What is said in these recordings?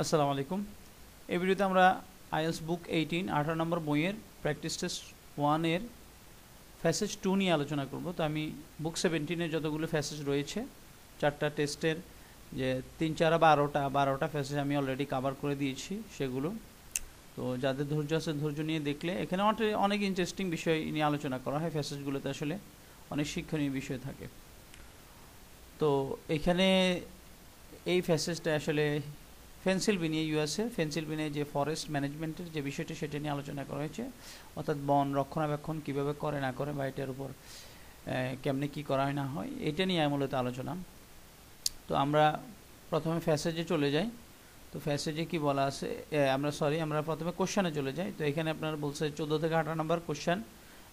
আসসালামু আলাইকুম। এই ভিডিওতে আমরা আইএলটিএস বুক 18 18 নম্বর বইয়ের প্র্যাকটিস টেস্ট 1 এর ফ্যাসেজ 2 নিয়ে আলোচনা করব। তো আমি বুক 17 এর যতগুলো ফ্যাসেজ রয়েছে, চারটা টেস্টের যে 3 4 12টা ফ্যাসেজ আমি অলরেডি কভার করে দিয়েছি সেগুলো। তো যাদের ধৈর্য আছে ধৈর্য নিয়ে দেখলে এখানে অনেক ইন্টারেস্টিং বিষয় নিয়ে আলোচনা করা হয়। ফ্যাসেজগুলোতে আসলে অনেক শিক্ষণীয় বিষয় থাকে। তো এখানে এই ফ্যাসেজটা আসলে পেনসিলভেনিয়া ইউএসএ পেনসিলভেনিয়ায় যে ফরেস্ট ম্যানেজমেন্টের যে বিষয়টি সেটা নিয়ে আলোচনা করা হয়েছে, অর্থাৎ বন রক্ষণাবেক্ষণ কীভাবে করে না করে বা এটার উপর কেমনে কী করা হয় না হয় এটা নিয়ে মূলত আলোচনা। তো আমরা প্রথমে ফ্যাসেজে চলে যাই। তো ফ্যাসেজে কি বলা আছে, আমরা প্রথমে কোশ্চেনে চলে যাই। তো এখানে আপনারা বলছে 14 থেকে 18 নম্বর কোশ্চেন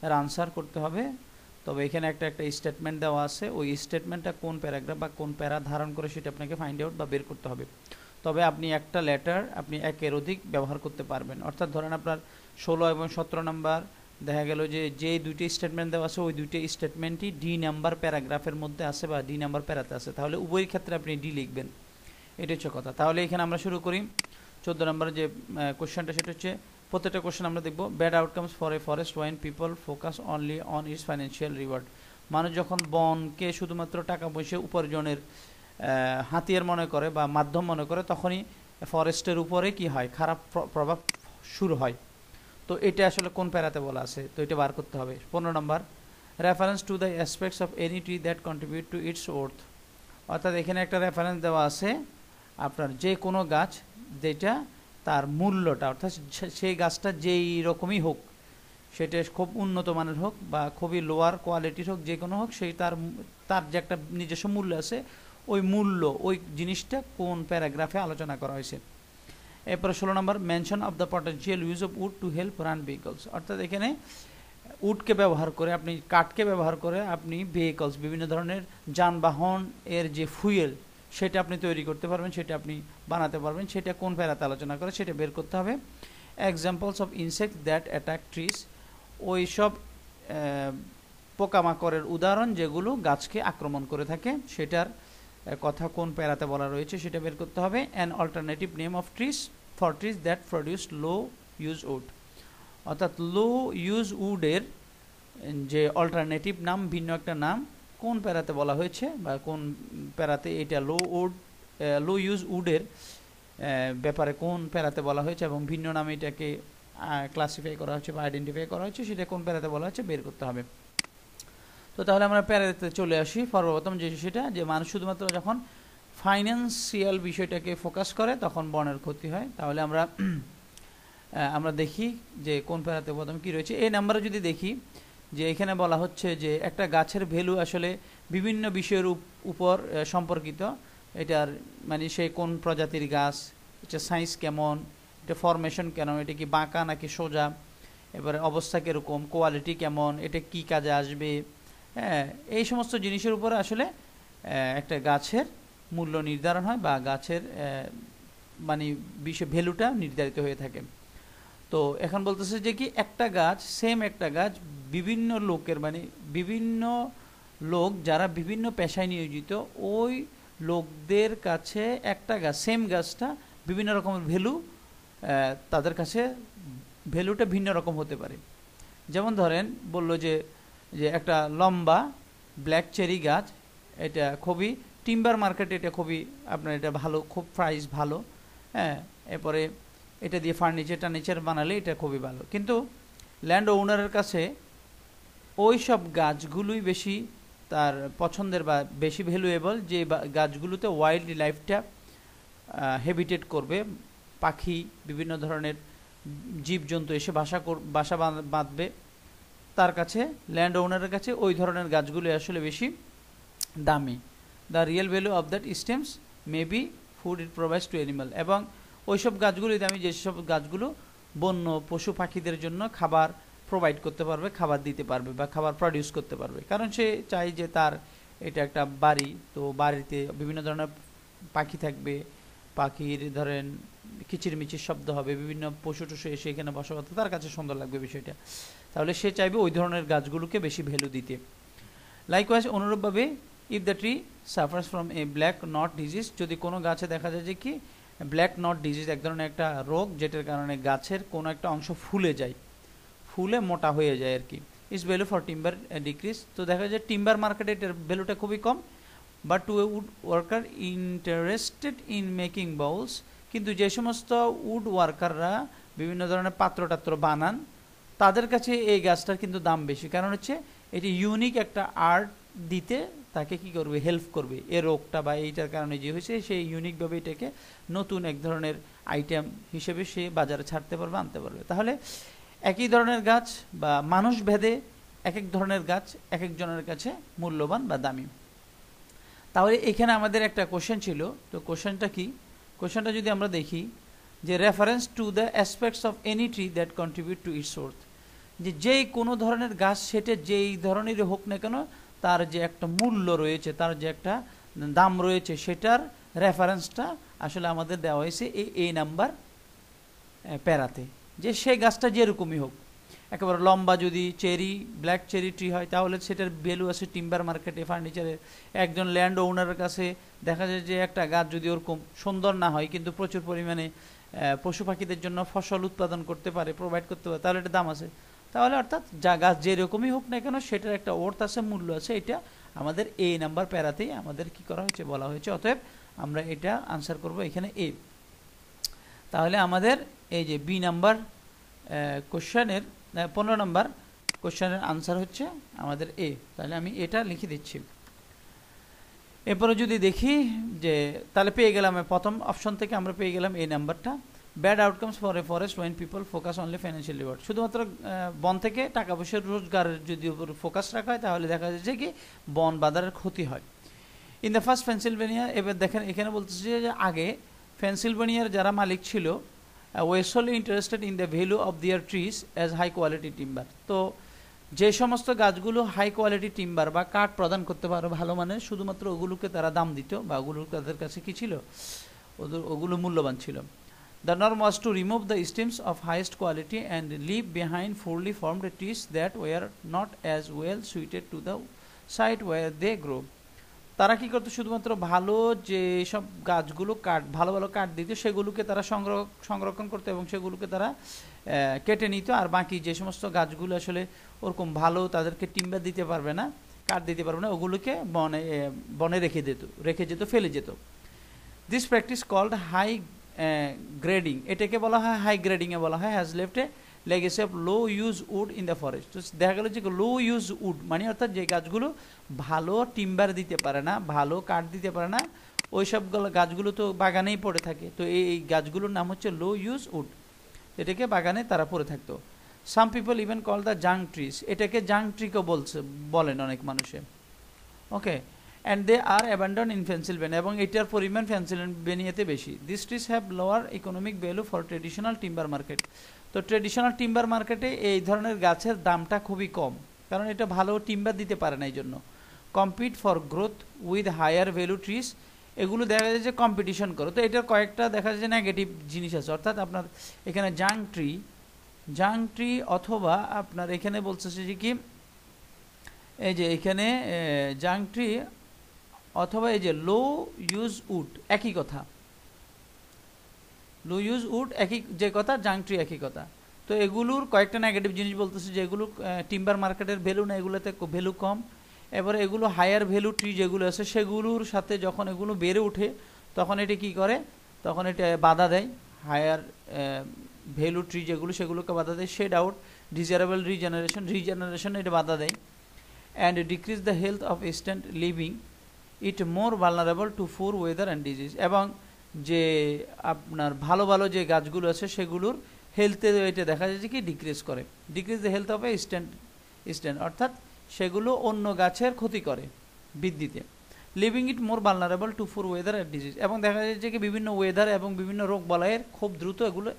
এর আনসার করতে হবে। তবে এখানে একটা স্টেটমেন্ট দেওয়া আছে, ওই স্টেটমেন্টটা কোন প্যারাগ্রাফ বা কোন প্যারা ধারণ করে সেটা আপনাকে ফাইন্ড আউট বা বের করতে হবে। তবে আপনি একটা লেটার আপনি একের অধিক ব্যবহার করতে পারবেন। অর্থাৎ ধরেন আপনার 16 এবং 17 নাম্বার দেখা গেল যে দুইটি স্টেটমেন্ট দেওয়া আছে ওই দুইটি স্টেটমেন্টই ডি নাম্বার প্যারাগ্রাফের মধ্যে আছে বা ডি নাম্বার প্যারাতে আছে, তাহলে উভয়ের ক্ষেত্রে আপনি ডি লিখবেন। এটা হচ্ছে কথা। তাহলে এখানে আমরা শুরু করি 14 নম্বরের যে কোশ্চেনটা, সেটা হচ্ছে প্রত্যেকটা কোশ্চেন আমরা দেখব। Bad outcomes for a forest when people focus only on its financial reward. মানুষ যখন বনকে শুধুমাত্র টাকা পয়সা উপার্জনের হাতিয়ার মনে করে বা মাধ্যম মনে করে, তখনই ফরেস্টের উপরে কি হয়, খারাপ প্রভাব শুরু হয়। তো এটা আসলে কোন প্যারাতে বলা আছে, তো এটা বার করতে হবে। 15 নম্বর, reference to the aspects of any tree that contribute to its worth. অর্থাৎ এখানে একটা রেফারেন্স দেওয়া আছে আপনার যে কোনো গাছ যেটা তার মূল্যটা, অর্থাৎ সেই গাছটা যেই রকমই হোক, সেটা খুব উন্নত মানের হোক বা খুবই লোয়ার কোয়ালিটির হোক, যে কোনো হোক, সেই তার যে একটা নিজস্ব মূল্য আছে, ওই মূল্য ওই জিনিসটা কোন প্যারাগ্রাফে আলোচনা করা হয়েছে। এরপরে 16 নম্বর, mention of the potential use of wood to help run vehicles. অর্থাৎ এখানে উডকে ব্যবহার করে আপনি কাঠকে ব্যবহার করে আপনি ভেহিকলস বিভিন্ন ধরনের যানবাহন এর যে ফুয়েল সেটা আপনি তৈরি করতে পারবেন, সেটা আপনি বানাতে পারবেন, সেটা কোন প্যারাতে আলোচনা করে সেটা বের করতে হবে। Examples of insect that attack trees, ওই সব পোকামাকড়ের উদাহরণ যেগুলো গাছকে আক্রমণ করে থাকে, সেটার কথা কোন প্যারাতে বলা রয়েছে সেটা বের করতে হবে। An alternative name of trees for trees that produce low use wood. অর্থাৎ লো ইউজ উডের যে অল্টারনেটিভ নাম, ভিন্ন একটা নাম কোন প্যারাতে বলা হয়েছে বা কোন প্যারাতে এটা লো ইউজ উডের ব্যাপারে কোন প্যারাতে বলা হয়েছে এবং ভিন্ন নামে এটাকে ক্লাসিফাই করা হচ্ছে বা আইডেন্টিফাই করা হচ্ছে, সেটা কোন প্যারাতে বলা হচ্ছে বের করতে হবে। তো তাহলে আমরা প্যারাতে চলে আসি। সর্বপ্রথম সেটা যে মানুষ শুধুমাত্র যখন ফাইন্যান্সিয়াল বিষয়টাকে ফোকাস করে তখন বনের ক্ষতি হয়। তাহলে আমরা দেখি যে কোন প্যারাতে প্রথম কী রয়েছে। এই নাম্বারে যদি দেখি যে এখানে বলা হচ্ছে যে একটা গাছের ভ্যালু আসলে বিভিন্ন বিষয়ের উপর সম্পর্কিত। এটার মানে সে কোন প্রজাতির গাছ, এটা সাইজ কেমন, এটা ফরমেশন কেমন, এটা কি বাঁকা নাকি সোজা, এবারে অবস্থা কীরকম, কোয়ালিটি কেমন, এটা কি কাজে আসবে, হ্যাঁ, এই সমস্ত জিনিসের উপরে আসলে একটা গাছের মূল্য নির্ধারণ হয় বা গাছের মানে ভ্যালুটা নির্ধারিত হয়ে থাকে। তো এখন বলতেছে যে কি একটা গাছ, সেম একটা গাছ বিভিন্ন লোকের মানে বিভিন্ন লোক যারা বিভিন্ন পেশায় নিয়োজিত, ওই লোকদের কাছে একটা গাছ, সেম গাছটা বিভিন্ন রকমের ভ্যালু, তাদের কাছে ভ্যালুটা ভিন্ন রকম হতে পারে। যেমন ধরেন বললো যে একটা লম্বা ব্ল্যাক চেরি গাছ, এটা খুবই টিম্বার মার্কেটে এটা খুবই আপনার এটা ভালো, খুব প্রাইস ভালো, হ্যাঁ, এরপরে এটা দিয়ে ফার্নিচার বানালে এটা খুবই ভালো। কিন্তু ল্যান্ড ওনারের কাছে ওই সব গাছগুলোই বেশি তার পছন্দের বা বেশি ভ্যালুয়েবল, যে গাছগুলোতে ওয়াইল্ড লাইফটা হ্যাবিটেট করবে, পাখি বিভিন্ন ধরনের জীবজন্তু এসে বাসা বাঁধবে, তার কাছে ল্যান্ড ওনারের কাছে ওই ধরনের গাছগুলো আসলে বেশি দামি। The real value of that stems may be food it provides two animal. এবং ওইসব গাছগুলোই দামি যেসব গাছগুলো বন্য পশু পাখিদের জন্য খাবার প্রোভাইড করতে পারবে, খাবার দিতে পারবে বা খাবার প্রডিউস করতে পারবে। কারণ সে চাই যে তার এটা একটা বাড়ি, তো বাড়িতে বিভিন্ন ধরনের পাখি থাকবে, পাখির ধরেন কিচিরমিচির শব্দ হবে, বিভিন্ন পশু টশু এসে এখানে বসবাস, তার কাছে সুন্দর লাগবে বিষয়টা, তাহলে সে চাইবে ওই ধরনের গাছগুলোকে বেশি ভ্যালু দিতে। লাইকওয়াইজ অনুরূপভাবে if the tree suffers from a black not disease, যদি কোনো গাছে দেখা যায় যে কি ব্ল্যাক নট ডিজিজ এক ধরনের একটা রোগ, যেটার কারণে গাছের কোনো একটা অংশ ফুলে যায়, ফুলে মোটা হয়ে যায় আর কি। Its value for timber decrease. তো দেখা যায় টিম্বার মার্কেটে এটার ভ্যালুটা খুবই কম। But to a wood worker interested in making bowls, কিন্তু যে সমস্ত উড ওয়ার্কাররা বিভিন্ন ধরনের পাত্র টাত্র বানান, তাদের কাছে এই গাছটার কিন্তু দাম বেশি, কারণ হচ্ছে এটি ইউনিক একটা আর্ট দিতে তাকে কি করবে, হেল্প করবে। এ রোগটা বা এইটার কারণে যে হয়েছে, সেই ইউনিকভাবে এটাকে নতুন এক ধরনের আইটেম হিসেবে সে বাজারে ছাড়তে পারবে, আনতে পারবে। তাহলে একই ধরনের গাছ বা মানুষ ভেদে এক এক ধরনের গাছ এক একজনের কাছে মূল্যবান বা দামি। তাহলে এখানে আমাদের একটা কোশ্চেন ছিল, তো কোশ্চেনটা কি? কোশ্চেনটা যদি আমরা দেখি যে reference to the aspects of any tree that contribute to its worth, যে যেই কোনো ধরনের গাছ সেটা যেই ধরনেরই হোক না কেন, তার যে একটা মূল্য রয়েছে, তার যে একটা দাম রয়েছে, সেটার রেফারেন্সটা আসলে আমাদের দেওয়া হয়েছে এই নাম্বার প্যারাতে, যে সেই গাছটা যেরকমই হোক, একেবারে লম্বা যদি চেরি ব্ল্যাক চেরি ট্রি হয়, তাহলে সেটার ভ্যালু আছে টিম্বার মার্কেটে, ফার্নিচারে। একজন ল্যান্ড ওনারের কাছে দেখা যায় যে একটা গাছ যদি ওরকম সুন্দর না হয়, কিন্তু প্রচুর পরিমাণে পশু পাখিদের জন্য ফসল উৎপাদন করতে পারে, প্রোভাইড করতে পারে, তাহলে এটা দাম আছে। তাহলে অর্থাৎ যা গাছ যেরকমই হোক না কেন, সেটার একটা ওর্থ আছে, মূল্য আছে। এটা আমাদের এই নাম্বার প্যারাতেই আমাদের কি করা হয়েছে, বলা হয়েছে। অতএব আমরা এটা আনসার করব এখানে এ। তাহলে আমাদের এই যে বি নাম্বার কোশ্চেনের 15 নম্বর কোশ্চেনের আনসার হচ্ছে আমাদের এ। তাহলে আমি এটা লিখে দিচ্ছি। এরপরে যদি দেখি যে তাহলে পেয়ে গেলাম প্রথম অপশন থেকে আমরা পেয়ে গেলাম এই নাম্বারটা, bad outcomes for a forest when people focus only financial reward. শুধুমাত্র বন থেকে টাকা পয়সার রোজগারের যদি উপর ফোকাস রাখা হয়, তাহলে দেখা যাচ্ছে কি বন বাজারের ক্ষতি হয়। ইন দ্য ফার্স্ট পেনসিলভেনিয়া, এবার দেখেন এখানে বলতেছে যে আগে পেনসিলভেনিয়ার যারা মালিক ছিল, were solely interested in the value of their trees as high quality timber. তো যে সমস্ত গাছগুলো হাই কোয়ালিটি টিম্বার বা কাঠ প্রদান করতে পারে ভালো মানের, শুধুমাত্র ওগুলোকে তারা দাম দিত, বা ওগুলো তাদের কাছে কি ছিল, ওগুলো মূল্যবান ছিল। The norm was to remove the stems of highest quality and leave behind fully formed trees that were not as well suited to the site where they grow. তারা কি করতো, শুধুমাত্র ভালো যে সব গাছগুলো কাঠ ভালো ভালো কাঠ দিত, সেগুলোকে তারা সংরক্ষণ করতো এবং সেগুলোকে তারা কেটে নিত। আর বাকি যে সমস্ত গাছগুলো আসলে ওরকম ভালো, তাদেরকে টিম্বার দিতে পারবে না, কাঠ দিতে পারবে না, ওগুলোকে বনে রেখে যেত, ফেলে যেত। This practice called high grading, এটাকে বলা হয় হাই গ্রেডিংয়ে বলা হয়, has left a legacy of low use wood in the forest. তো দেখা গেল যে লো ইউজ উড মানে অর্থাৎ যে গাছগুলো ভালো টিম্বার দিতে পারে না, ভালো কাঠ দিতে পারে না, ওই সব গাছগুলো তো বাগানেই পড়ে থাকে। তো এই গাছগুলোর নাম হচ্ছে লো ইউজ উড, এটাকে বাগানে তারা পড়ে থাকতো। Some people even call the junk trees, এটাকে জাং ট্রিকে বলেন অনেক মানুষে। Okay, and they are abandon in Pennsylvania, এবং এটার পরিমাণ পেনসিলভেনিয়াতে বেশি। This trees have lower economic value for traditional timber market. তো ট্রেডিশনাল টিম্বার মার্কেটে এই ধরনের গাছের দামটা খুবই কম, কারণ এটা ভালো টিম্বার দিতে পারে না, এই জন্য। Compete for growth with higher value trees, এগুলো দেখা যায় যে কম্পিটিশন করে। তো এটার কয়েকটা দেখা যায় যে নেগেটিভ জিনিস আছে, অর্থাৎ আপনার এখানে জাং ট্রি অথবা আপনার এখানে বলছে যে কি এই যে এখানে জাং ট্রি অথবা এই যে লো ইউজ উড, একই কথা, লো ইউজ উড একই যে কথা, জাং ট্রি একই কথা। তো এগুলোর কয়েকটা নেগেটিভ জিনিস বলতেছে, যে এগুলো টিম্বার মার্কেটের ভ্যালু না, এগুলোতে ভ্যালু কম। এবারে এগুলো হায়ার ভ্যালু ট্রি যেগুলো আছে, সেগুলোর সাথে যখন এগুলো বেড়ে ওঠে, তখন এটি কি করে, তখন এটা বাধা দেয়। হায়ার ভ্যালু ট্রি যেগুলো, সেগুলোকে বাধা দেয়। শেড আউট, ডিজারেবল রিজেনারেশন এটা বাধা দেয়। And decrease the health of instant living, it more vulnerable to poor weather and disease. এবং যে আপনার ভালো ভালো যে গাছগুলো আছে, সেগুলোর হেলথে এটা দেখা যায় যে কি decrease the health of a stand, অর্থাৎ সেগুলো অন্য গাছের ক্ষতি করে বৃদ্ধিতে। Living it more vulnerable to poor weather and disease, এবং দেখা যায় যে কি বিভিন্ন ওয়েদার এবং বিভিন্ন রোগ বালাইয়ের খুব দ্রুত এগুলো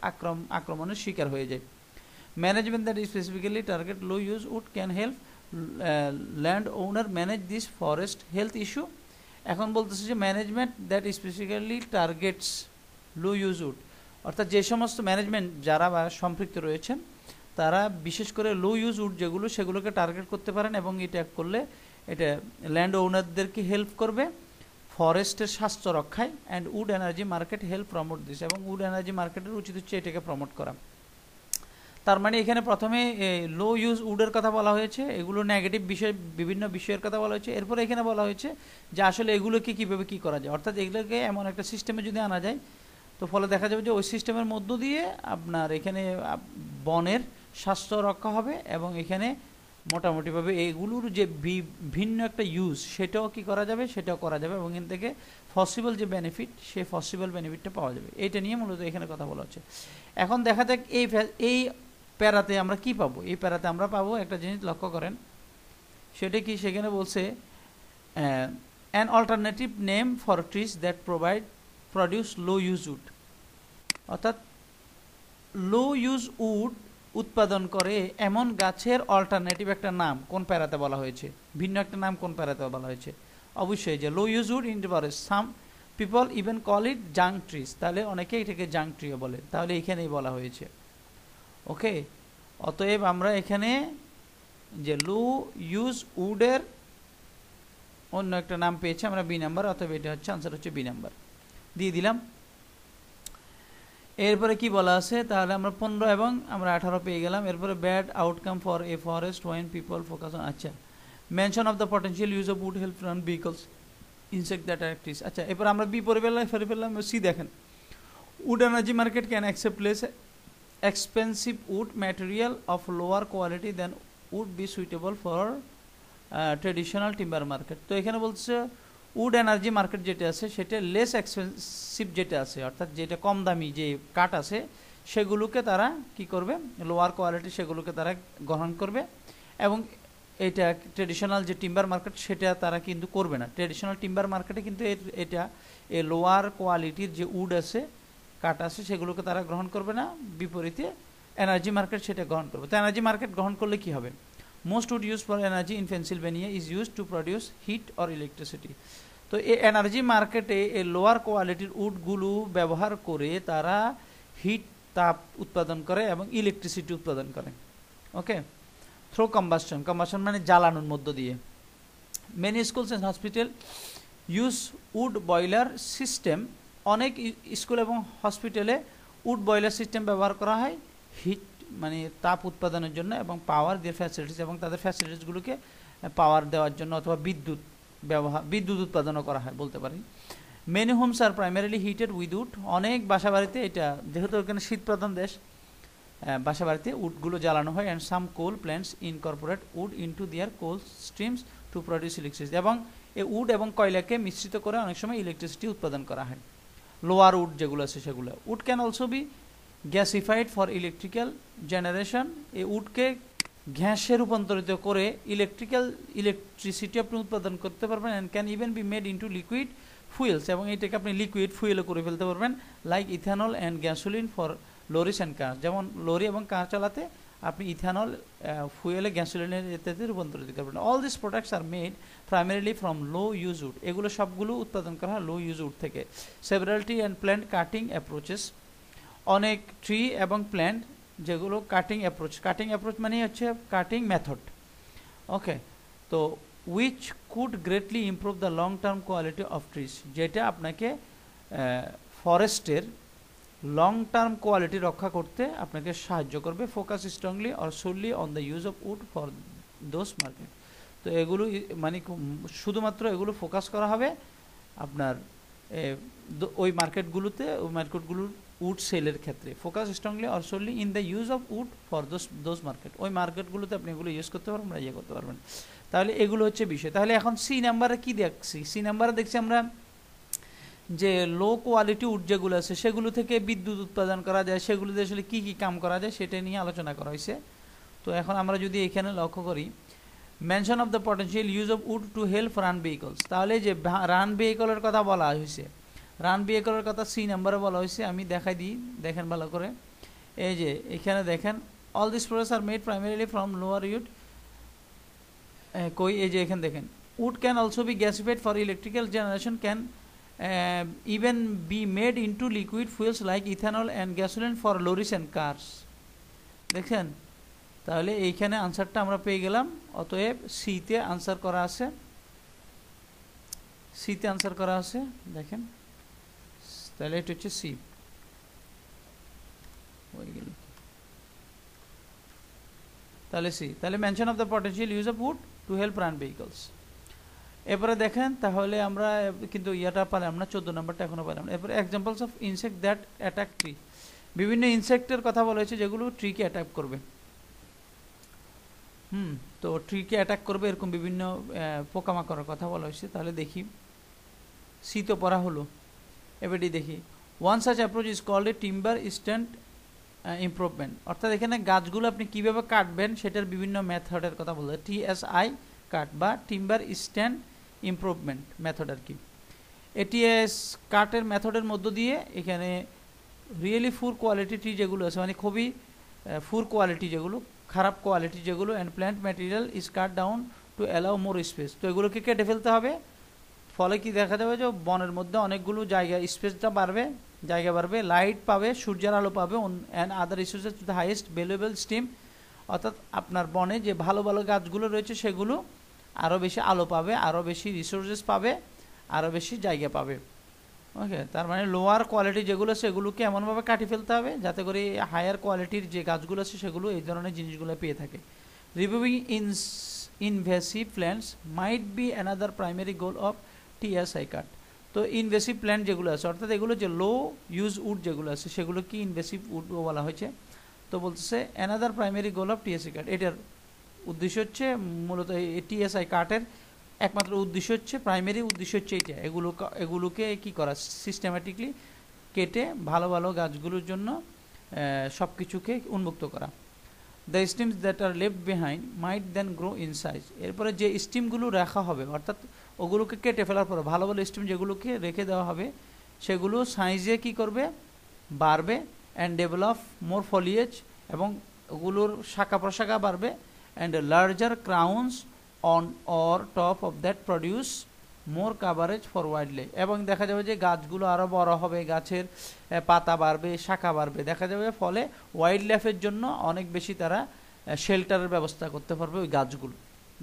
আক্রমণের শিকার হয়ে যায়। Management that specifically target low use wood can help land owner manage this forest health issue. এখন বলতেছে যে management that specifically targets low use wood, অর্থাৎ যে সমস্ত ম্যানেজমেন্ট যারা বা সম্পৃক্ত রয়েছেন, তারা বিশেষ করে লো ইউজ উড যেগুলো, সেগুলোকে টার্গেট করতে পারেন, এবং এটা করলে এটা ল্যান্ড ওনারদেরকে হেল্প করবে ফরেস্টের স্বাস্থ্য রক্ষায়, and wood energy market help promote this, এবং উড এনার্জি মার্কেটের উচিত হচ্ছে এটাকে প্রমোট করা। তার মানে এখানে প্রথমে লো ইউজ উডের কথা বলা হয়েছে, এগুলো নেগেটিভ বিষয়, বিভিন্ন বিষয়ের কথা বলা হয়েছে। এরপরে এখানে বলা হয়েছে যে আসলে এগুলোকে কীভাবে কী করা যায়, অর্থাৎ এগুলোকে এমন একটা সিস্টেমে যদি আনা যায় তো ফলে দেখা যাবে যে ওই সিস্টেমের মধ্য দিয়ে আপনার এখানে বনের স্বাস্থ্য রক্ষা হবে, এবং এখানে মোটামুটিভাবে এগুলোর যে ভিন্ন একটা ইউজ সেটাও কি করা যাবে, সেটাও করা যাবে, এবং এখান থেকে পসিবল যে বেনিফিট সেই পসিবল বেনিফিটটা পাওয়া যাবে। এইটা নিয়ে মূলত এখানে কথা বলা হচ্ছে। এখন দেখা যাক এই প্যারাতে আমরা কি পাবো। এই প্যারাতে আমরা পাবো একটা জিনিস, লক্ষ্য করেন সেটা কি, সেখানে বলছে an alternative name for trees that produce low use wood, অর্থাৎ লো ইউজ উড উৎপাদন করে এমন গাছের অল্টারনেটিভ একটা নাম কোন প্যারাতে বলা হয়েছে, ভিন্ন একটা নাম কোন প্যারাতে বলা হয়েছে। অবশ্যই যে low use wood in the forest, some people even call it junk trees, তাহলে অনেকে এটাকে জাং ট্রিও বলে, তাহলে এখানেই বলা হয়েছে। ওকে, অতএব আমরা এখানে যে লো ইউজ উডের অন্য একটা নাম পেয়েছি আমরা বি নাম্বার, অতএব এটা হচ্ছে আনসার হচ্ছে বি নাম্বার দিয়ে দিলাম। এরপরে কি বলা আছে, তাহলে আমরা 15 এবং আমরা 18 পেয়ে গেলাম। এরপরে bad outcome for a forest when people focus on, আচ্ছা mention of the potential use of wood help run vehicles insect that অ্যাক্টিস। আচ্ছা, এরপর আমরা বি পড়ে ফেললাম। সি দেখেন, wood energy market can accept less expensive wood material of lower quality than would be suitable for traditional timber market। তো এখানে বলছে উড এনার্জি মার্কেট যেটা আছে সেটা লেস এক্সপেন্সিভ যেটা আছে, অর্থাৎ যেটা কম দামি যে কাঠ আছে সেগুলোকে তারা কি করবে, লোয়ার কোয়ালিটি সেগুলোকে তারা গ্রহণ করবে, এবং এটা ট্রেডিশনাল যে টিম্বার মার্কেট সেটা তারা কিন্তু করবে না। ট্রেডিশনাল টিম্বার মার্কেটে কিন্তু এটা এই লোয়ার কোয়ালিটির যে উড আছে, কাঠ আছে, সেগুলোকে তারা গ্রহণ করবে না, বিপরীতে এনার্জি মার্কেট সেটা গ্রহণ করবে। তো এনার্জি মার্কেট গ্রহণ করলে কি হবে, most wood use for energy in Pennsylvania is use to produce heat or electricity. তো এই এনার্জি মার্কেটে এই লোয়ার কোয়ালিটির উডগুলো ব্যবহার করে তারা হিট, তাপ উৎপাদন করে এবং ইলেকট্রিসিটি উৎপাদন করে। ওকে, থ্রো কম্বাসন, কম্বাসন মানে জ্বালানোর মধ্য দিয়ে। Many schools and hospital use wood boiler system, অনেক স্কুল এবং হসপিটালে উড বয়লার সিস্টেম ব্যবহার করা হয় হিট মানে তাপ উৎপাদনের জন্য, এবং পাওয়ার দিয়ে ফ্যাসিলিটিস, এবং তাদের ফ্যাসিলিটিসগুলোকে পাওয়ার দেওয়ার জন্য, অথবা বিদ্যুৎ উৎপাদনও করা হয় বলতে পারি। Many homes are primarily heated with wood, অনেক বাসা বাড়িতে, এটা যেহেতু এখানে শীত প্রধান দেশ, বাসা বাড়িতে উডগুলো জ্বালানো হয়। And some coal plants incorporate wood into their coal streams to produce electricity, এবং এই উড এবং কয়লাকে মিশ্রিত করে অনেক সময় ইলেকট্রিসিটি উৎপাদন করা হয়। লোয়ার উড যেগুলো আছে সেগুলো। Wood can also be gasified for electrical generation, এই উডকে গ্যাসে রূপান্তরিত করে ইলেকট্রিসিটি আপনি উৎপাদন করতে পারবেন। And can even be made into liquid fuels, এবং এটাকে আপনি লিকুইড ফুয়েলও করে ফেলতে পারবেন, like ethanol and gasoline for lorries and car, যেমন লরি এবং কার চালাতে আপনি ইথানল ফুয়েলে গ্যাসোলিনের ইত্যাদি রূপান্তরিত করবেন। All this products are made primarily from low use wood, এগুলো সবগুলো উৎপাদন করা হয় লো ইউজ উড থেকে। সেভারালিটি অ্যান্ড প্ল্যান্ট কাটিং অ্যাপ্রোচেস, অনেক ট্রি এবং প্ল্যান্ট যেগুলো কাটিং অ্যাপ্রোচ মানে হচ্ছে কাটিং মেথড। ওকে, তো which could greatly improve the long term quality of trees, যেটা আপনাকে ফরেস্টের লং টার্ম কোয়ালিটি রক্ষা করতে আপনাকে সাহায্য করবে। Focus strongly or solely on the use of would for those market, তো এগুলো মানে শুধুমাত্র এগুলো ফোকাস করা হবে আপনার ওই মার্কেটগুলোতে, ওই মার্কেটগুলোর উড সেলের ক্ষেত্রে। Focus strongly or solely in the use of would for those market, ওই মার্কেটগুলোতে আপনি এগুলো ইউজ করতে পারবেন, ইয়ে করতে পারবেন। তাহলে এগুলো হচ্ছে বিষয়। তাহলে এখন সি নাম্বারে কি দেখছি, সি নাম্বারে দেখছি আমরা যে লো কোয়ালিটি উড যেগুলো আছে সেগুলো থেকে বিদ্যুৎ উৎপাদন করা যায়, সেগুলোতে আসলে কী কী কাম করা যায় সেটা নিয়ে আলোচনা করা হয়েছে। তো এখন আমরা যদি এখানে লক্ষ্য করি, mention of the potential use of wood to help run vehicles, তাহলে যে রান ভেহিকলের কথা বলা হয়েছে, রান ভেহিকলের কথা সি নাম্বারে বলা হয়েছে। আমি দেখাই দিই, দেখেন ভালো করে। এই যে এখানে দেখেন, all this products are made primarily from lower wood, কই এই যে এখানে দেখেন, wood can also be gasified for electrical generation, can even be made into liquid fuels like ethanol and gasoline for lorries and cars। দেখেন, তাহলে এইখানে আনসারটা আমরা পেয়ে গেলাম। অতএব সিতে আনসার করা আছে সিতে আনসার করা আছে, দেখেন তাহলে এটা হচ্ছে সি। তাহলে সি, তাহলে mention of the potential use of wood to help run vehicles. এরপরে দেখেন তাহলে আমরা কিন্তু ইয়াটা পারলাম না, 14 নম্বরটা এখনো পারলাম না। এরপরে examples of insect that attack tree, বিভিন্ন ইনসেক্টের কথা বলা হয়েছে যেগুলো ট্রিকে অ্যাটাক করবে। তো ট্রিকে অ্যাটাক করবে এরকম বিভিন্ন পোকামাকড়ের কথা বলা হয়েছে। তাহলে দেখি, সি তো পড়া হলো, এবারে দেখি one such approach is called a timber stand improvement, অর্থাৎ এখানে গাছগুলো আপনি কীভাবে কাটবেন সেটার বিভিন্ন মেথডের কথা বলতে, TSI কাট বা টিম্বার স্ট্যান্ড ইমপ্রুভমেন্ট মেথড আর কি। এটিএস কাটের মেথডের মধ্য দিয়ে এখানে রিয়েলি ফুর কোয়ালিটি ট্রি যেগুলো আছে, মানে খুবই ফুর কোয়ালিটি যেগুলো, খারাপ কোয়ালিটি যেগুলো, and plant material is cut down to allow more space, তো এগুলোকে কেটে ফেলতে হবে। ফলে কি দেখা যাবে যে বনের মধ্যে অনেকগুলো জায়গা, স্পেসটা বাড়বে, জায়গা বাড়বে, লাইট পাবে, সূর্যের আলো পাবে, and other resources to the highest valuable steam, অর্থাৎ আপনার বনে যে ভালো ভালো গাছগুলো রয়েছে সেগুলো আরও বেশি আলো পাবে, আরও বেশি রিসোর্সেস পাবে, আরও বেশি জায়গা পাবে। ওকে, তার মানে লোয়ার কোয়ালিটি যেগুলো সেগুলোকে এমনভাবে কাটিয়ে ফেলতে হবে যাতে করে হায়ার কোয়ালিটির যে গাছগুলো আছে সেগুলো এই ধরনের জিনিসগুলো পেয়ে থাকে। Removing invasive plants might be another primary goal of TSI কাট। তো ইনভেসিভ প্ল্যান্ট যেগুলো আছে, অর্থাৎ এগুলো যে লো ইউজ উড যেগুলো আছে সেগুলো কি ইনভেসিভ উড বলা হয়েছে। তো বলতেছে another primary goal of TSI কাট, এটার উদ্দেশ্য হচ্ছে মূলত এই TSI কাটের একমাত্র উদ্দেশ্য হচ্ছে, প্রাইমারি উদ্দেশ্য হচ্ছে এইটা, এগুলোকে কি করা, সিস্টেম্যাটিকলি কেটে ভালো ভালো গাছগুলোর জন্য সব কিছুকে উন্মুক্ত করা। The stems that are left behind might then grow in size, এরপরে যে স্টিমগুলো রাখা হবে, অর্থাৎ ওগুলোকে কেটে ফেলার পরে ভালো ভালো স্টিম যেগুলোকে রেখে দেওয়া হবে সেগুলো সাইজে কি করবে, বাড়বে, অ্যান্ড ডেভেলপ মোর ফলিয়েজ, এবং ওগুলোর শাখা প্রশাখা বাড়বে, and larger crowns on or top of that produce more coverage for wild life, এবং দেখা যাবে যে গাছগুলো আরও বড় হবে, গাছের পাতা বাড়বে, শাখা বাড়বে, দেখা যাবে ফলে ওয়াইল্ড লাইফের জন্য অনেক বেশি তারা শেল্টারের ব্যবস্থা করতে পারবে ওই গাছগুলো।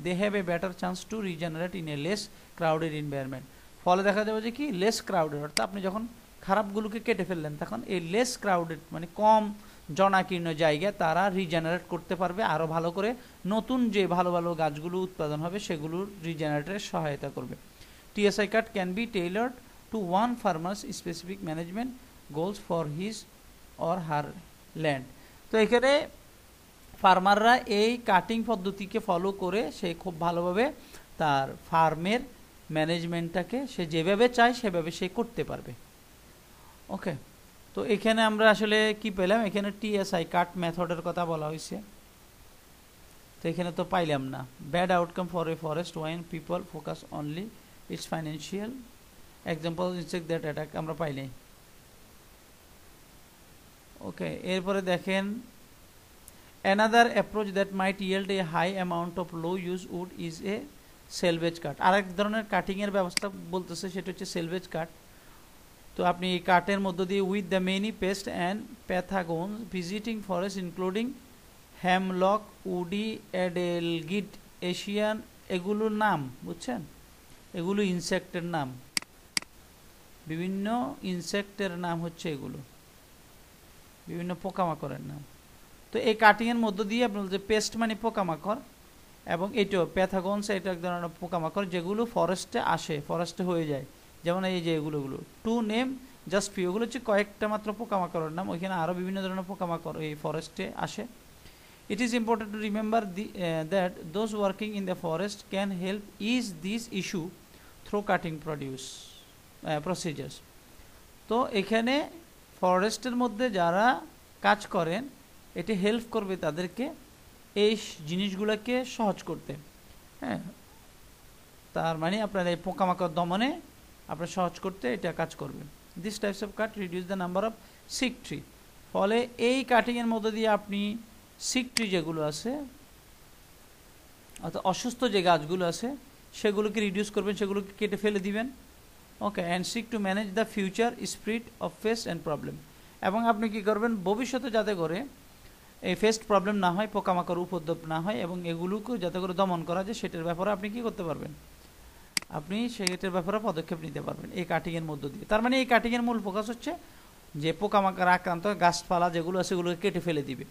They have a better chance to regenerate in a less crowded environment, ফলে দেখা যাবে যে কি লেস ক্রাউডেড, অর্থাৎ আপনি যখন খারাপগুলোকে কেটে ফেললেন তখন এই লেস ক্রাউডেড মানে কম জনাকীর্ণ জায়গায় তারা রিজেনারেট করতে পারবে আরও ভালো করে, নতুন যে ভালো ভালো গাছগুলো উৎপাদন হবে সেগুলোর রিজেনারেটের সহায়তা করবে। TSI cut can be tailored to one farmers specific management goals for his or her land, তো এখানে ফার্মাররা এই কাটিং পদ্ধতিকে ফলো করে সে খুব ভালোভাবে তার ফার্মের ম্যানেজমেন্টটাকে সে যেভাবে চায় সেভাবে সে করতে পারবে। ওকে, তো এখানে আমরা আসলে কি পেলাম, এখানে TSI কাট মেথডের কথা বলা হয়েছে, তো এখানে তো পাইলাম না। Bad outcome for a forest when people focus only its financial, example insect that attack আমরা পাই নাই। ওকে, এরপরে দেখেন another approach that might yield a high amount of low use wood is a salvage cut, আরেক ধরনের কাটিংয়ের ব্যবস্থা বলতেছে সেটা হচ্ছে সেলভেজ কাট। তো আপনি এই কাটের মধ্য দিয়ে with the many pest and pathogen visiting forest including hemlock, woody, adelgid, Asian, এগুলোর নাম বুঝছেন, এগুলো ইনসেক্টের নাম, বিভিন্ন ইনসেক্টের নাম হচ্ছে এগুলো, বিভিন্ন পোকামাকড়ের নাম। তো এই কাটিংয়ের মধ্য দিয়ে আপনার যে পেস্ট মানে পোকামাকড়, এবং এটাও প্যাথাগনস, এটা এক ধরনের পোকামাকড় যেগুলো ফরেস্টে আসে, ফরেস্টে হয়ে যায়, যেমন এই যে এগুলো টু নেম জাস্ট ফিউ, এগুলো হচ্ছে কয়েকটা মাত্র পোকামাকড়ের নাম, ওইখানে আরও বিভিন্ন ধরনের পোকামাকড় এই ফরেস্টে আসে। It is important to remember that those working in the forest can help ease this issue through cutting procedures. তো এখানে ফরেস্টের মধ্যে যারা কাজ করেন এটি হেল্প করবে তাদেরকে এই জিনিসগুলোকে সহজ করতে, হ্যাঁ, তার মানে আপনার এই পোকামাকড় দমনে আপনার সহজ করতে এটা কাজ করবে। This types of cut reduce the number of sick tree, ফলে এই কাটিংয়ের মধ্যে দিয়ে আপনি সিক ট্রি যেগুলো আছে অর্থাৎ অসুস্থ যে গাছগুলো আছে সেগুলোকে রিডিউস করবেন, সেগুলোকে কেটে ফেলে দিবেন। Okay, and seek to manage the future spread of pest and problem, এবং আপনি কি করবেন ভবিষ্যতে যাতে করে এই পেস্ট প্রবলেম না হয়, পোকামাকড় উপদ্রব না হয়, এবং এগুলোকে যাতে করে দমন করা যায় সেটার ব্যাপারে আপনি কি করতে পারবেন, আপনি সেটার ব্যাপারে পদক্ষেপ নিতে পারবেন এই কাটিংয়ের মধ্য দিয়ে। তার মানে এই কাটিংয়ের মূল ফোকাস হচ্ছে যে পোকামাকড় আক্রান্ত গাছপালা যেগুলো আছে সেগুলোকে কেটে ফেলে দিবে।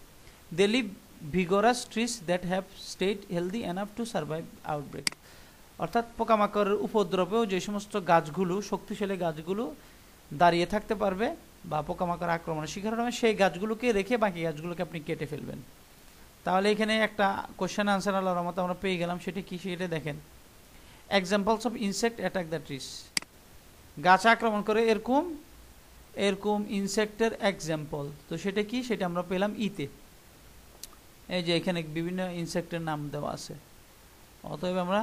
They leave vigorous trees that have stayed healthy enough to survive outbreak. অর্থাৎ পোকামাকড়ের উপদ্রবেও যে সমস্ত গাছগুলো শক্তিশালী গাছগুলো দাঁড়িয়ে থাকতে পারবে বা পোকামাকড় আক্রমণের শিকার হবে সেই গাছগুলোকে রেখে বাকি গাছগুলোকে আপনি কেটে ফেলবেন। তাহলে এখানে একটা কোশ্চেন আনসার আল্লাহর রহমতে আমরা পেয়ে গেলাম, সেটা কি সেটা দেখেন। Examples of insect attack the trees, গাছ আক্রমণ করে এরকম এরকম ইনসেক্টের এক্সাম্পল, তো সেটা কি সেটা আমরা পেলাম ইতে। এই যে এখানে বিভিন্ন ইনসেক্টের নাম দেওয়া আছে, অতএব আমরা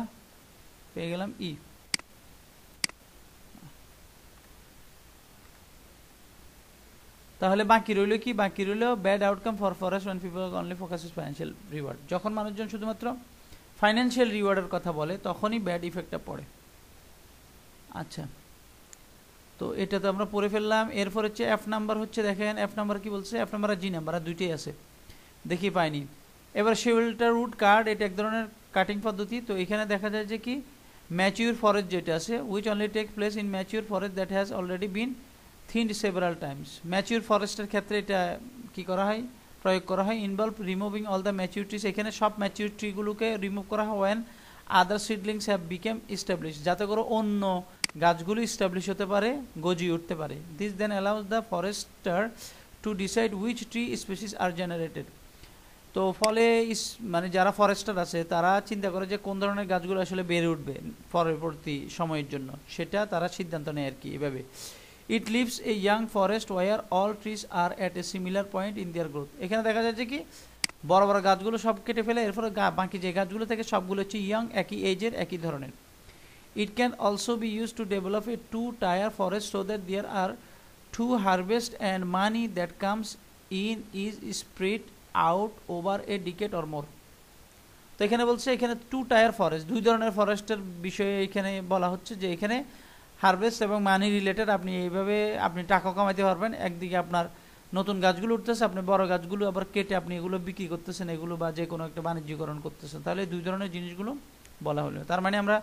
পেয়ে গেলাম ই। তাহলে বাকি রইল কি, বাকি রইল bad outcome for forest when people only focuses financial reward. যখন মানুষজন শুধুমাত্র ফাইন্যান্সিয়াল রিওয়ার্ডের কথা বলে তখনই ব্যাড ইফেক্টটা পড়ে। আচ্ছা, তো এটা তো আমরা পড়ে ফেললাম। এরপর হচ্ছে এফ নাম্বার, হচ্ছে দেখেন এফ নাম্বার কি বলছে, এফ নাম্বার আর জি নাম্বার আর দুইটাই আছে, দেখি পাইনি। এবার শেল্টারউড কাট, এটা এক ধরনের কাটিং পদ্ধতি। তো এখানে দেখা যায় যে কি ম্যাচিউর ফরেস্ট যেটা আছে, which only take place in mature forest that has already been thinned several times. Mature ফরেস্টের ক্ষেত্রে এটা কি করা হয়, প্রয়োগ করা হয়। Involve removing all the mature trees, এখানে সব ম্যাচিউর ট্রিগুলোকে রিমুভ করা হয় when other seedlings have become establish, যাতে করে অন্য গাছগুলো ইস্টাবলিশ হতে পারে, গজিয়ে উঠতে পারে। This then allows the forester to decide which tree species are generated. তো ফলে মানে যারা ফরেস্টার আছে তারা চিন্তা করে যে কোন ধরনের গাছগুলো আসলে বেড়ে উঠবে পরবর্তী সময়ের জন্য, সেটা তারা সিদ্ধান্ত নেয় আর কি এভাবে। It leaves a young forest where all trees are at a similar point in their growth. এখানে দেখা যাচ্ছে কি বড় বড় গাছগুলো সব কেটে ফেলে, এরপরে বাকি যে গাছগুলো থেকে সবগুলো হচ্ছে ইয়াং, একই এজের, একই ধরনের। It can also be use to develop a two tier forest so that there are two harvest and money that comes in is spread out over a decade or more. তো এখানে বলছে এখানে two tier forest, দুই ধরনের ফরেস্টের বিষয়ে এখানে বলা হচ্ছে যে এখানে হারভেস্ট এবং মানি রিলেটেড আপনি এইভাবে আপনি টাকা কামাইতে পারবেন। একদিকে আপনার নতুন গাছগুলো উঠতেছে, আপনি বড় গাছগুলো আবার কেটে আপনি এগুলো বিক্রি করতেছেন, এগুলো বা যে কোনো একটা বাণিজ্যিকরণ করতেছেন, তাহলে দুই ধরনের জিনিসগুলো বলা হলো। তার মানে আমরা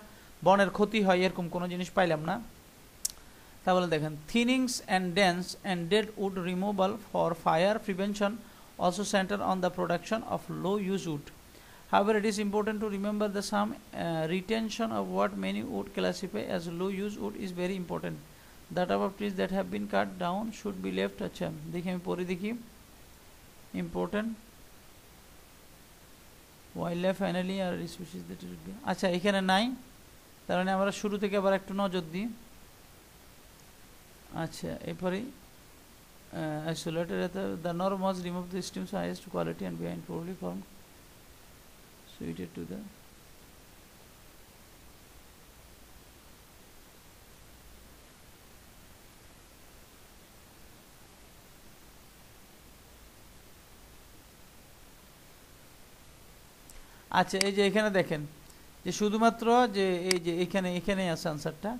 বনের ক্ষতি হয় এরকম কোনো জিনিস পাইলাম না। তাহলে দেখেন thinnings and dense and dead wood removal for fire prevention also center on the production of low use wood. However, it is important to remember that some retention of what many would classify as low use wood is very important. The type of trees that have been cut down should be left. अच्छा देखिए मैं पूरी देखिए important wildlife finally are species that should be अच्छा এখানে নাই, তার মানে আমরা শুরু থেকে আবার একটু নজর দিই। আচ্ছা এরপরে isolated the norm was remove the stream's highest quality and behind poorly formed suited to the আচ্ছা এই যে এখানে দেখেন যে শুধুমাত্র যে এই যে এখানে আছে আনসারটা।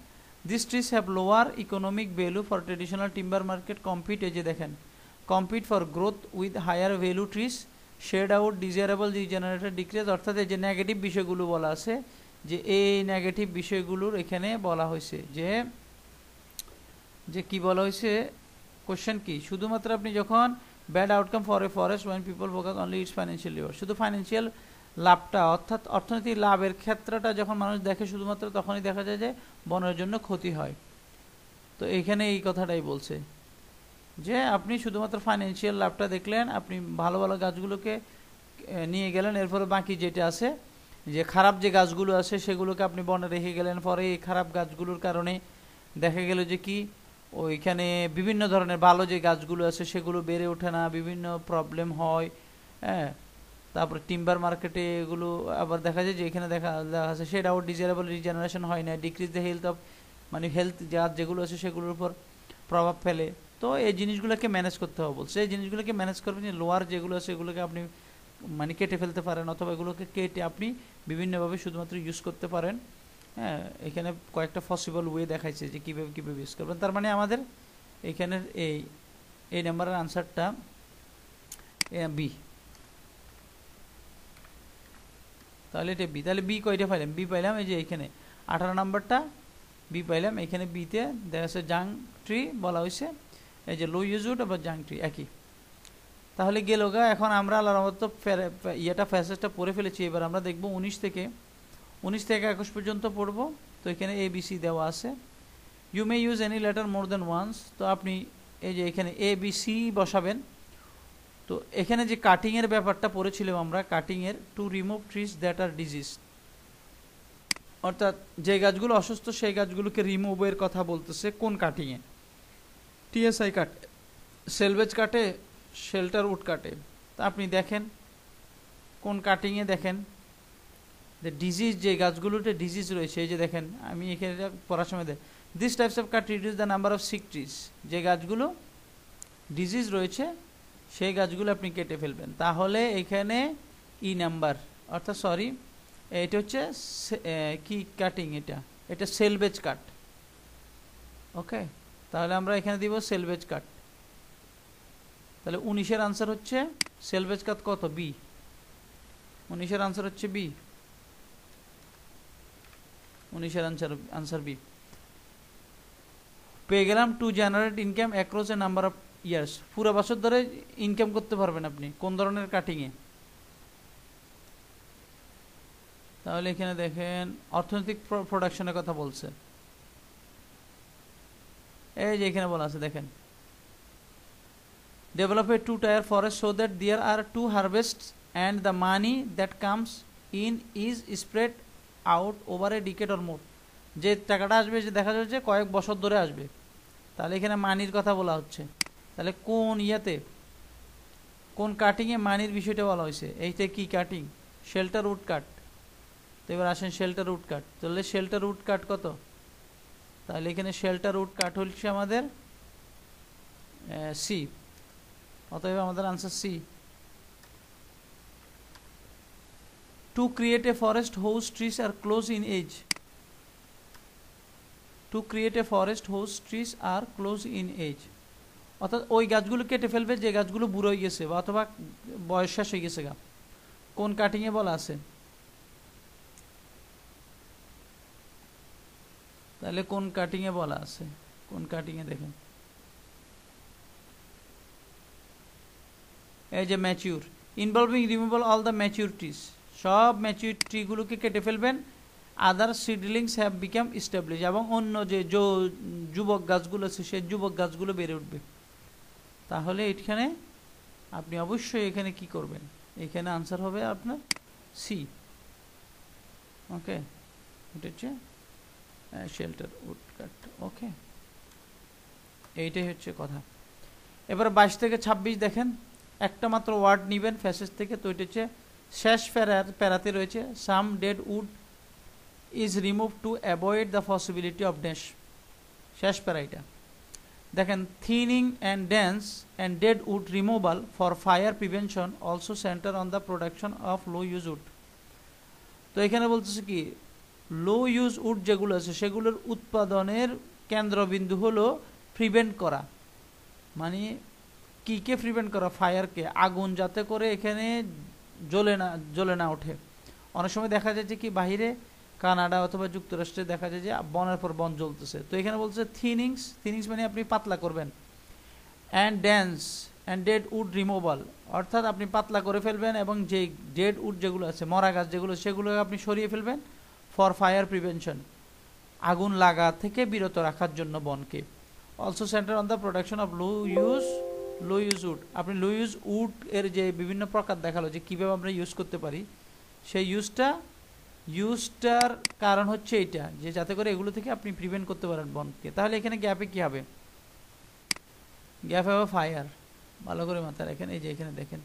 These trees have lower economic value for traditional timber market compete, এই যে দেখেন compete for growth with higher value trees, shade out desirable regenerated decrease। অর্থাৎ এই যে নেগেটিভ বিষয়গুলো বলা আছে, যে এই নেগেটিভ বিষয়গুলোর এখানে বলা হয়েছে যে কি বলা হয়েছে, কোশ্চেন কি শুধুমাত্র আপনি যখন bad outcome for a forest when people focus only its financial reward, শুধু ফাইন্যান্সিয়াল লাভটা অর্থাৎ অর্থনৈতিক লাভের ক্ষেত্রটা যখন মানুষ দেখে শুধুমাত্র তখনই দেখা যায় যে বনের জন্য ক্ষতি হয়। তো এখানে এই কথাটাই বলছে যে আপনি শুধুমাত্র ফাইন্যান্সিয়াল লাভটা দেখলেন, আপনি ভালো ভালো গাছগুলোকে নিয়ে গেলেন, এরপরে বাকি যেটা আছে যে খারাপ যে গাছগুলো আছে সেগুলোকে আপনি বনে রেখে গেলেন, পরে এই খারাপ গাছগুলোর কারণে দেখা গেল যে কি ওইখানে বিভিন্ন ধরনের ভালো যে গাছগুলো আছে সেগুলো বেড়ে ওঠে না, বিভিন্ন প্রবলেম হয়। হ্যাঁ, তারপরে টিম্বার মার্কেটে এগুলো আবার দেখা যায় যে এখানে দেখা যাচ্ছে সেটাও ডিজারেবল রিজেনারেশন হয় না, ডিক্রিজ দ্য হেলথ অফ মানে হেলথ যেগুলো আছে সেগুলোর উপর প্রভাব ফেলে। তো এই জিনিসগুলোকে ম্যানেজ করতে হবে বলছে, এই জিনিসগুলোকে ম্যানেজ করবেন যে লোয়ার যেগুলো আছে এগুলোকে আপনি মানে কেটে ফেলতে পারেন, অথবা এগুলোকে কেটে আপনি বিভিন্নভাবে শুধুমাত্র ইউজ করতে পারেন। হ্যাঁ, এখানে কয়েকটা পসিবল ওয়ে দেখাইছে যে কীভাবে ইউজ করবেন। তার মানে আমাদের এইখানের এই নাম্বারের আনসারটা বি। তাহলে এটা বি, তাহলে বি কয়টা পাইলাম, বি পাইলাম এই যে এখানে 18 নাম্বারটা বি পাইলাম। এখানে বিতে দেখা যাচ্ছে জাং ট্রি বলা হয়েছে, এই যে লো ইউজ উড আবার জাং ট্রি একই। তাহলে গেল গা। এখন আমরা আল্লাহর মতো ইয়েটা প্যাসেজটা পড়ে ফেলেছি। এবার আমরা দেখব 19 থেকে 21 পর্যন্ত পড়ব। তো এখানে এ বি সি দেওয়া আছে। You may use any letter more than once. তো আপনি এই যে এখানে এ বি সি বসাবেন। তো এখানে যে কাটিংয়ের ব্যাপারটা পড়েছিলাম আমরা, কাটিংয়ের to remove trees that are disease, অর্থাৎ যে গাছগুলো অসুস্থ সেই গাছগুলোকে রিমুভের কথা বলতেছে। কোন কাটিংয়ে? টিএসআই কাটে, সেলভেজ কাটে, শেল্টার উড কাটে। তা আপনি দেখেন কোন কাটিংয়ে, দেখেন যে ডিজিজ, যে গাছগুলোতে ডিজিজ রয়েছে, এই যে দেখেন আমি এখানে পড়ার সময় দেখ, this types of cut reduce the number of sick trees. যে গাছগুলো ডিজিজ রয়েছে সেই গাছগুলো আপনি কেটে ফেলবেন। তাহলে এখানে ই নাম্বার, অর্থাৎ সরি, এটা হচ্ছে কি কাটিং, এটা সেলভেজ কাট। ওকে, তাহলে আমরা এখানে দিব সেলভেজ কাট। তাহলে 19-এর আনসার হচ্ছে সেলভেজ কাট কত? বি। 19-এর আনসার হচ্ছে বি। 19-এর আনসার বি পেয়ে গেলাম। To generate income across A number of years. পুরো বছর ধরে ইনকাম করতে পারবেন আপনি কোন ধরনের কাটিংয়ে? তাহলে এখানে দেখেন অর্থনৈতিক প্রোডাকশনের কথা বলছে। এই যে এখানে বলা আছে দেখেন, develop a 2-tier forest so that there are 2 harvests and the money that comes in is spread out over a decade or more। যে টাকাটা আসবে যে দেখা যাচ্ছে কয়েক বছর ধরে আসবে। তাহলে এখানে মানির কথা বলা হচ্ছে। তাহলে কোন ইয়াতে, কোন কাটিংয়ে মানির বিষয়টা বলা হয়েছে? এইটা কি কাটিং? শেল্টার উড কাট। তো এবার আসেন শেল্টার উড কাট। তাহলে শেল্টার উড কাট কত? তাহলে এখানে শেল্টার উড কাট হচ্ছে আমাদের সি। অতএব আমাদের answer C. To create a forest whose trees are close in age. To create a forest whose trees are close in age, অর্থাৎ ওই গাছগুলো কেটে ফেলবে যে গাছগুলো বুড়ো হয়ে গেছে বা অথবা বয়স শেষ হয়ে গেছে গা। কোন কাটিংয়ে বলা আছে? তাহলে কোন কাটিংয়ে বলা আছে? কোন কাটিংয়ে দেখেন, এই যে mature, involving removal all the mature trees. সব ম্যাচিউর ট্রিগুলোকে কেটে ফেলবেন। আদার সিডলিংস হ্যাভ বিকাম ইস্টাবলিশ, এবং অন্য যে যুবক গাছগুলো আছে সেই যুবক গাছগুলো বেড়ে উঠবে। তাহলে এখানে আপনি অবশ্যই এখানে কি করবেন? এখানে আনসার হবে আপনার সি। ওকে, এটা হচ্ছে শেল্টার উড কাট। ওকে, এইটাই হচ্ছে কথা। এবার 22 থেকে 26 দেখেন, একটা মাত্র ওয়ার্ড নেবেন ফ্যাসেজ থেকে। তো এটা হচ্ছে শেষ প্যারাতে রয়েছে, some dead wood is remove to avoid the possibility of dash. শেষ প্যারা এটা দেখেন, thinning and dense and dead wood removal for fire prevention also centre on the production of low use wood. তো এখানে বলতেছে কি, লো use would যেগুলো আছে সেগুলোর উৎপাদনের কেন্দ্রবিন্দু হলো প্রিভেন্ট করা। মানে কিকে প্রিভেন্ট করা? ফায়ারকে, আগুন যাতে করে এখানে জ্বলে না ওঠে। অনেক সময় দেখা যায় যে কি বাহিরে কানাডা অথবা যুক্তরাষ্ট্রে দেখা যায় যে বনের পর বন জ্বলতেছে। তো এখানে বলছে থিনিংস মানে আপনি পাতলা করবেন। And dance and dead wood removal, অর্থাৎ আপনি পাতলা করে ফেলবেন এবং যে ডেড উড যেগুলো আছে, মরা গাছ যেগুলো, সেগুলো আপনি সরিয়ে ফেলবেন ফর ফায়ার প্রিভেনশন, আগুন লাগা থেকে বিরত রাখার জন্য বনকে। Also centre on the production of low use wood. আপনি লো ইউজ উড এর যে বিভিন্ন প্রকার দেখালো যে কীভাবে আমরা ইউজ করতে পারি, সেই ইউজটার কারণ হচ্ছে এইটা, যে যাতে করে এগুলো থেকে আপনি প্রিভেন্ট করতে পারেন বনকে। তাহলে এখানে গ্যাপে কী হবে? গ্যাপ হবে ফায়ার। ভালো করে মাথায় রাখেন, এই যে এখানে দেখেন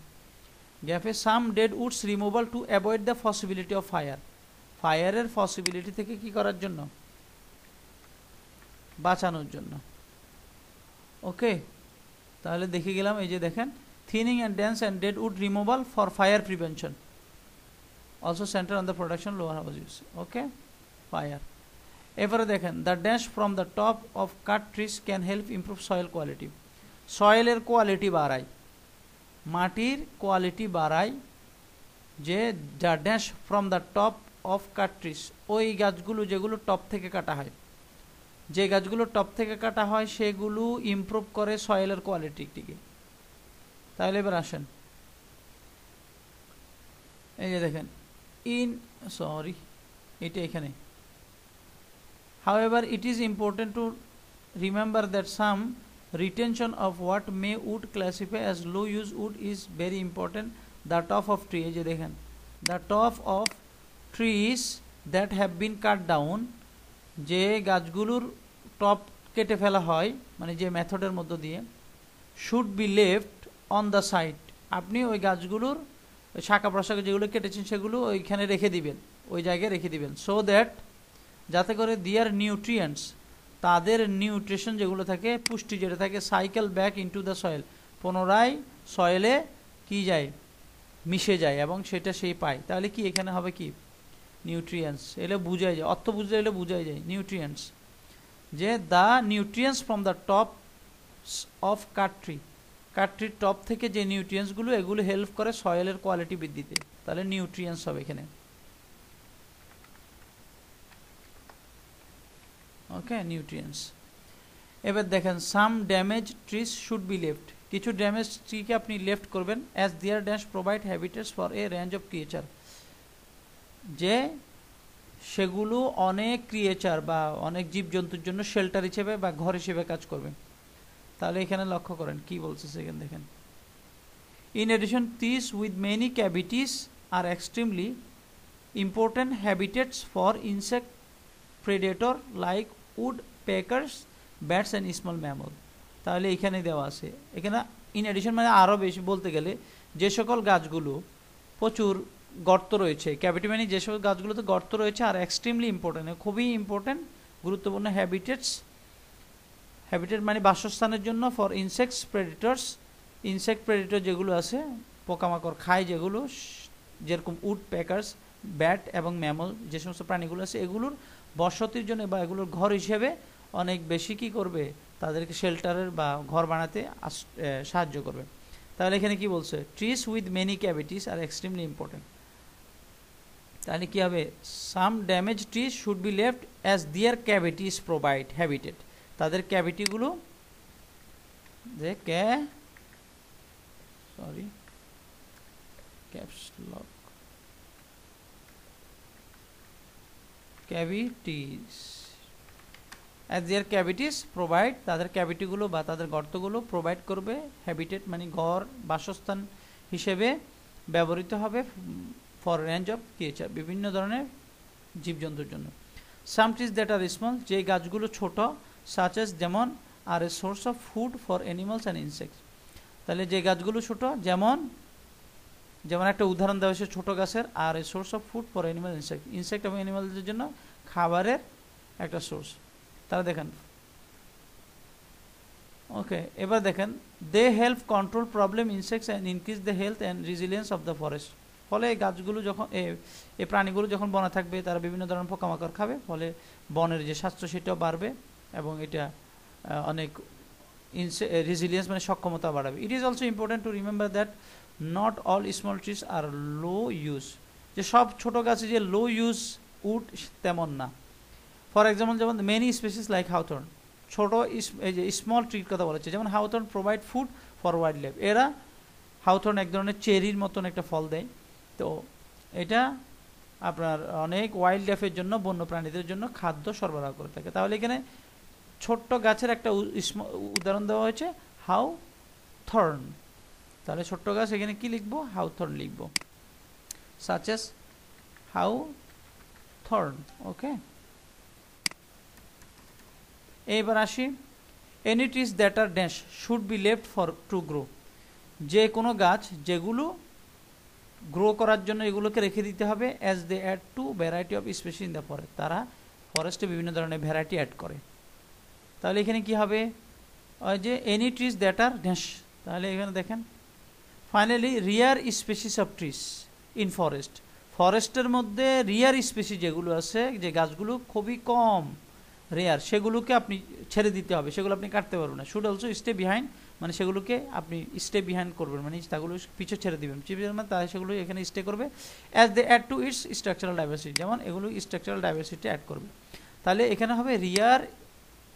গ্যাপে some dead woods removal to avoid the possibility of fire. ফায়ারের পসিবিলিটি থেকে কি করার জন্য? বাঁচানোর জন্য। ওকে, তাহলে দেখে গেলাম, এই যে দেখেন, thinning and dense and dead wood removal for fire prevention also centre on the production lower house use. Okay, fire. এবারে দেখেন, the dash from the top of cut trees can help improve soil quality. সয়েলের quality বাড়ায়, মাটির quality বাড়ায় যে the dash from the top of cut trees, ওই গাছগুলো যেগুলো টপ থেকে কাটা হয়, যে গাছগুলো টপ থেকে কাটা হয় সেগুলো ইমপ্রুভ করে সয়েলের কোয়ালিটিটিকে। তাহলে এবার আসেন, এই যে দেখেন এটা এখানে। However, it is important to remember that some retention of what may wood classify as low use wood is very important. The top of tree, এই যে দেখেন, the top of trees that have been cut down, যে গাছগুলোর top কেটে ফেলা হয় মানে যে মেথডের মধ্য দিয়ে, should be left on the site, আপনি ওই গাছগুলোর শাখা প্রশাখা যেগুলো কেটেছেন সেগুলো ওইখানে রেখে দিবেন, ওই জায়গায় রেখে দিবেন, so that, যাতে করে দেয়ার নিউট্রিয়েন্টস, তাদের নিউট্রিশন যেগুলো থাকে, পুষ্টি যেটা থাকে, cycle back into the soil, পুনরায় সয়েলে কি যায়, মিশে যায় এবং সেটা সেই পায়। তাহলে কি এখানে হবে কি নিউট্রিয়েন্টস, এলে বুঝাই যায়, অর্থ বুঝলে এলে বুঝাই যায় নিউট্রিয়েন্টস, যে the nutrients from the top of কাটট্রির টপ থেকে যে নিউট্রিয়েন্টসগুলো, এগুলো হেল্প করে সয়েলের কোয়ালিটি বৃদ্ধিতে। তাহলে নিউট্রিয়েন্টস হবে এখানে। Okay, nutrients. এবার দেখেন, some damage trees should be left, কিছু ড্যামেজ ট্রিকে আপনি লেফট করবেন, as their dash provide habitats for a range of creature, যে সেগুলো অনেক ক্রিয়েচার বা অনেক জীবজন্তুর জন্য শেল্টার হিসেবে বা ঘর হিসেবে কাজ করবে। তাহলে এখানে লক্ষ্য করেন কি বলছে সেখানে দেখেন, in addition trees with many cavities are extremely important habitats for insect predator like woodpeckers, bats and small mammal. তাহলে এখানে দেওয়া আছে, এখানে ইন এডিশন মানে আরও বেশি বলতে গেলে, যে সকল গাছগুলো প্রচুর গর্ত রয়েছে, ক্যাভিটি মানে যে সকল গাছগুলোতে গর্ত রয়েছে, আর এক্সট্রিমলি ইম্পর্টেন্ট, খুবই ইম্পর্টেন্ট গুরুত্বপূর্ণ হ্যাবিটেট মানে বাসস্থানের জন্য, ফর ইনসেক্টস প্রেডিটর্স, ইনসেক্ট প্রেডিটর যেগুলো আছে, পোকামাকড় খায় যেগুলো, যেরকম উড পেকার্স, ব্যাট এবং ম্যামল, যে সমস্ত প্রাণীগুলো আছে, এগুলোর বসতির জন্য বা এগুলোর ঘর হিসেবে অনেক বেশি কি করবে, তাদেরকে শেল্টারের বা ঘর বানাতে সাহায্য করবে। তাহলে এখানে কি বলছে, trees with many cavities are extremely important. তাহলে কি হবে, some damage trees should be left as their cavities provide habitat, তাদের ক্যাভিটিগুলো যে cavities, as their cavities provide, তাদের ক্যাভিটিগুলো বা তাদের গর্তগুলো প্রোভাইড করবে হ্যাবিটেট মানে ঘর, বাসস্থান হিসেবে ব্যবহৃত হবে, ফর রেঞ্জ অফ ক্রিয়েচার, বিভিন্ন ধরনের জীবজন্তুর জন্য। Some trees that are small, যে গাছগুলো ছোট, সাচ এস, যেমন, are a source of food for animals and insects. তাহলে যে গাছগুলো ছোট, যেমন একটা উদাহরণ দেওয়া হয়েছে ছোটো গাছের, are a source of food for animal insect এবং অ্যানিমালদের জন্য খাবারের একটা সোর্স। তারা দেখেন, ওকে, এবার দেখেন, they help control problem insects and increase the health and resilience of the forest. ফলে এই গাছগুলো যখন এই প্রাণীগুলো যখন বনে থাকবে, তারা বিভিন্ন ধরনের পোকামাকড় খাবে, ফলে বনের যে স্বাস্থ্য সেটাও বাড়বে এবং এটা অনেক রেজিলিয়েন্স মানে সক্ষমতা বাড়াবে। It is also important to remember that not all small trees are low use, যে সব ছোটো গাছে যে লো ইউজ উড তেমন না। ফর এক্সাম্পল, যেমন মেনি স্পেসিস লাইক হাউথর্ন, ছোটো এই যে স্মল ট্রির কথা বলেছে, যেমন Hawthorne provide food for wild life, এরা হাউথর্ন এক ধরনের চেরির মতন একটা ফল দেয়, তো এটা আপনার অনেক ওয়াইল্ড লাইফের জন্য, বন্য প্রাণীদের জন্য খাদ্য সরবরাহ করে থাকে। তাহলে এখানে ছোট্ট গাছের একটা উদাহরণ দেওয়া হয়েছে, হাউথর্ন। তাহলে ছোট্ট গাছ এখানে কি লিখবো, হাউথর্ন লিখবো, সাচ এস হাউথর্ন। ওকে, এইবার আসি, any trees that are dash should be left for to grow, যে কোনো গাছ যেগুলো গ্রো করার জন্য এগুলোকে রেখে দিতে হবে, as they add to variety of species in the forest, তারা ফরেস্টে বিভিন্ন ধরনের ভ্যারাইটি অ্যাড করে। তাহলে এখানে কি হবে, ওই যে any trees that are dash, তাহলে এখানে দেখেন, finally rare species of trees in forest, ফরেস্টের মধ্যে রিয়ার স্পেসিস যেগুলো আছে, যে গাছগুলো খুবই কম রেয়ার, সেগুলোকে আপনি ছেড়ে দিতে হবে, সেগুলো আপনি কাটতে পারবেন না। শুড অলসো স্টে বিহাইন্ড মানে সেগুলোকে আপনি স্টে বিহাইন্ড করবেন, মানে তাগুলো পিছু ছেড়ে দিবেন, মানে তাহলে সেগুলো এখানে স্টে করবে। As they add to its structural diversity, যেমন এগুলো স্ট্রাকচারাল ডাইভার্সিটি অ্যাড করবে। তাহলে এখানে হবে রিয়ার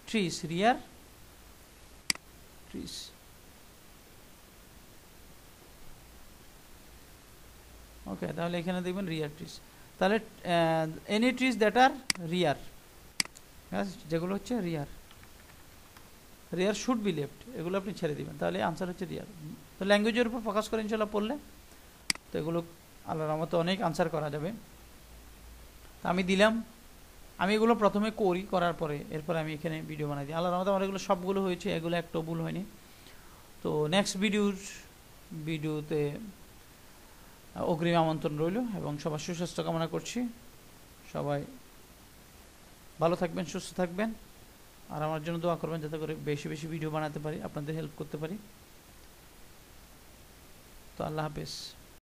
ট্রিস, রিয়ার ট্রিস। ওকে, তাহলে এখানে দেখবেন রিয়ার ট্রিস। তাহলে এনি ট্রিস দ্যাট আর রিয়ার, যেগুলো হচ্ছে রিয়ার, রিয়ার শুড বি লেফট, এগুলো আপনি ছেড়ে দিবেন, তাহলে আনসার হচ্ছে রিয়ার। তো ল্যাঙ্গুয়েজের উপর ফোকাস করে ইনশাল্লাহ পড়লে তো এগুলো আল্লাহর রহমতে অনেক আনসার করা যাবে। তো আমি দিলাম, আমি এগুলো প্রথমে করি, করার পরে এরপরে আমি এখানে ভিডিও বানাই দিই। আল্লাহর রহমতে আমার এগুলো সবগুলো হয়েছে, এগুলো একটা ভুল হয়নি। তো নেক্সট ভিডিওতে অগ্রিম আমন্ত্রণ রইল এবং সবার সুস্বাস্থ্য কামনা করছি। সবাই ভালো থাকবেন, সুস্থ থাকবেন, আর আমার জন্য দোয়া করবেন যাতে করে বেশি বেশি ভিডিও বানাতে পারি, আপনাদের হেল্প করতে পারি। তো আল্লাহ হাফেজ।